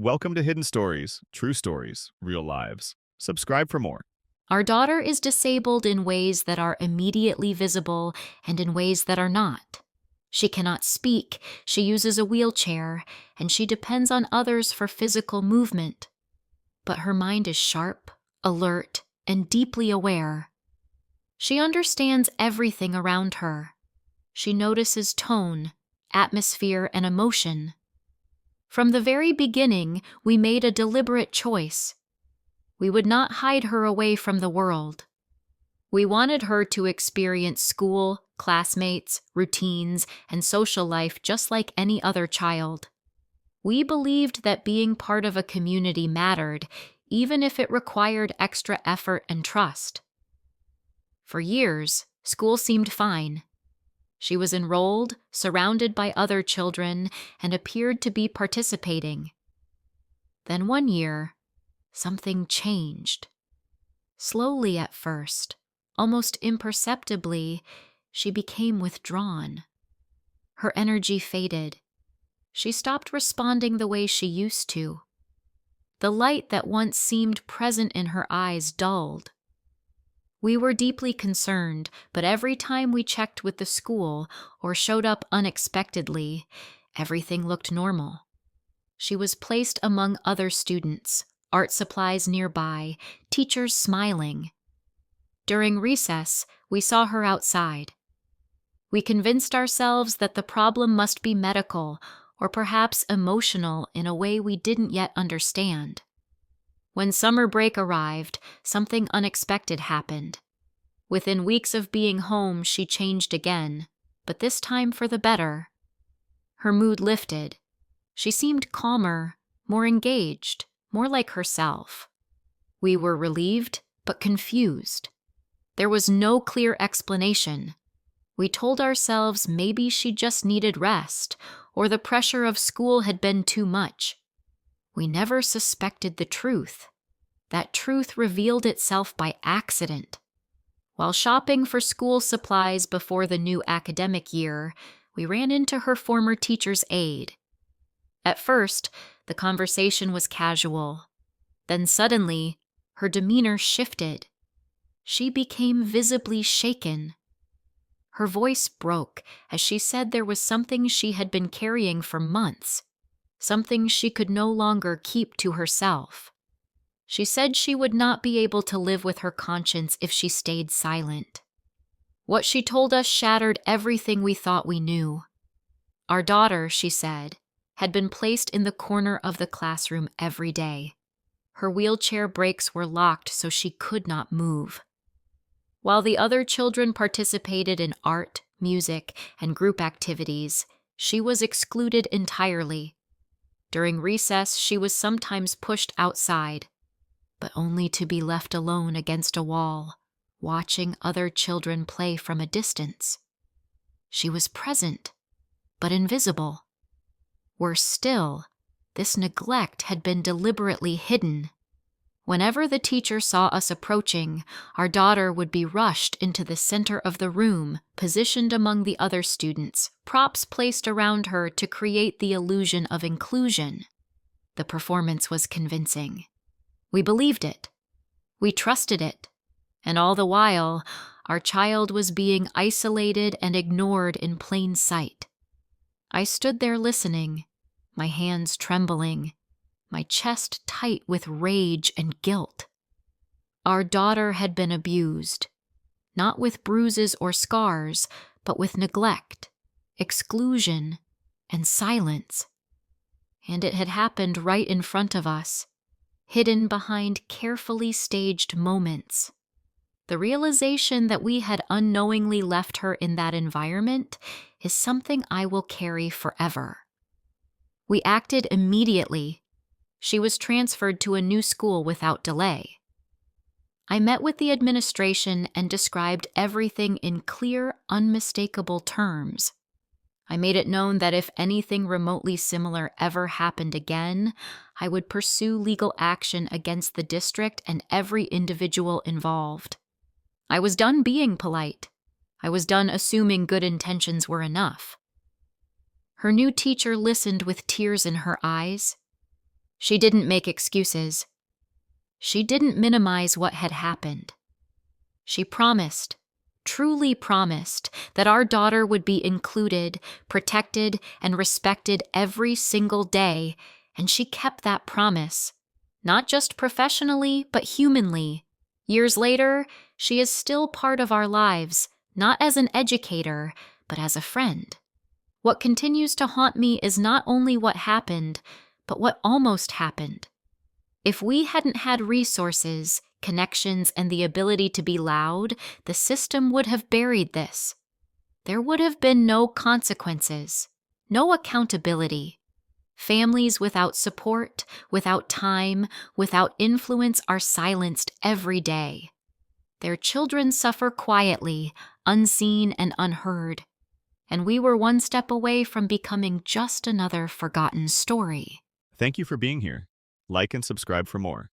Welcome to Hidden Stories, True Stories, Real Lives. Subscribe for more. Our daughter is disabled in ways that are immediately visible and in ways that are not. She cannot speak, she uses a wheelchair, and she depends on others for physical movement. But her mind is sharp, alert, and deeply aware. She understands everything around her. She notices tone, atmosphere, and emotion. From the very beginning, we made a deliberate choice. We would not hide her away from the world. We wanted her to experience school, classmates, routines, and social life just like any other child. We believed that being part of a community mattered, even if it required extra effort and trust. For years, school seemed fine. She was enrolled, surrounded by other children, and appeared to be participating. Then one year, something changed. Slowly at first, almost imperceptibly, she became withdrawn. Her energy faded. She stopped responding the way she used to. The light that once seemed present in her eyes dulled. We were deeply concerned, but every time we checked with the school or showed up unexpectedly, everything looked normal. She was placed among other students, art supplies nearby, teachers smiling. During recess, we saw her outside. We convinced ourselves that the problem must be medical or perhaps emotional in a way we didn't yet understand. When summer break arrived, something unexpected happened. Within weeks of being home, she changed again, but this time for the better. Her mood lifted. She seemed calmer, more engaged, more like herself. We were relieved, but confused. There was no clear explanation. We told ourselves maybe she just needed rest, or the pressure of school had been too much. We never suspected the truth. That truth revealed itself by accident. While shopping for school supplies before the new academic year, we ran into her former teacher's aide. At first, the conversation was casual. Then suddenly, her demeanor shifted. She became visibly shaken. Her voice broke as she said there was something she had been carrying for months, something she could no longer keep to herself. She said she would not be able to live with her conscience if she stayed silent. What she told us shattered everything we thought we knew. Our daughter, she said, had been placed in the corner of the classroom every day. Her wheelchair brakes were locked so she could not move. While the other children participated in art, music, and group activities, she was excluded entirely. During recess, she was sometimes pushed outside, but only to be left alone against a wall, watching other children play from a distance. She was present, but invisible. Worse still, this neglect had been deliberately hidden. Whenever the teacher saw us approaching, our daughter would be rushed into the center of the room, positioned among the other students, props placed around her to create the illusion of inclusion. The performance was convincing. We believed it. We trusted it. And all the while, our child was being isolated and ignored in plain sight. I stood there listening, my hands trembling, my chest tight with rage and guilt. Our daughter had been abused, not with bruises or scars, but with neglect, exclusion, and silence. And it had happened right in front of us, hidden behind carefully staged moments. The realization that we had unknowingly left her in that environment is something I will carry forever. We acted immediately. She was transferred to a new school without delay. I met with the administration and described everything in clear, unmistakable terms. I made it known that if anything remotely similar ever happened again, I would pursue legal action against the district and every individual involved. I was done being polite. I was done assuming good intentions were enough. Her new teacher listened with tears in her eyes. She didn't make excuses. She didn't minimize what had happened. She promised, truly promised, that our daughter would be included, protected, and respected every single day, and she kept that promise, not just professionally, but humanly. Years later, she is still part of our lives, not as an educator, but as a friend. What continues to haunt me is not only what happened, but what almost happened. If we hadn't had resources, connections, and the ability to be loud, the system would have buried this. There would have been no consequences, no accountability. Families without support, without time, without influence are silenced every day. Their children suffer quietly, unseen and unheard. And we were one step away from becoming just another forgotten story. Thank you for being here. Like and subscribe for more.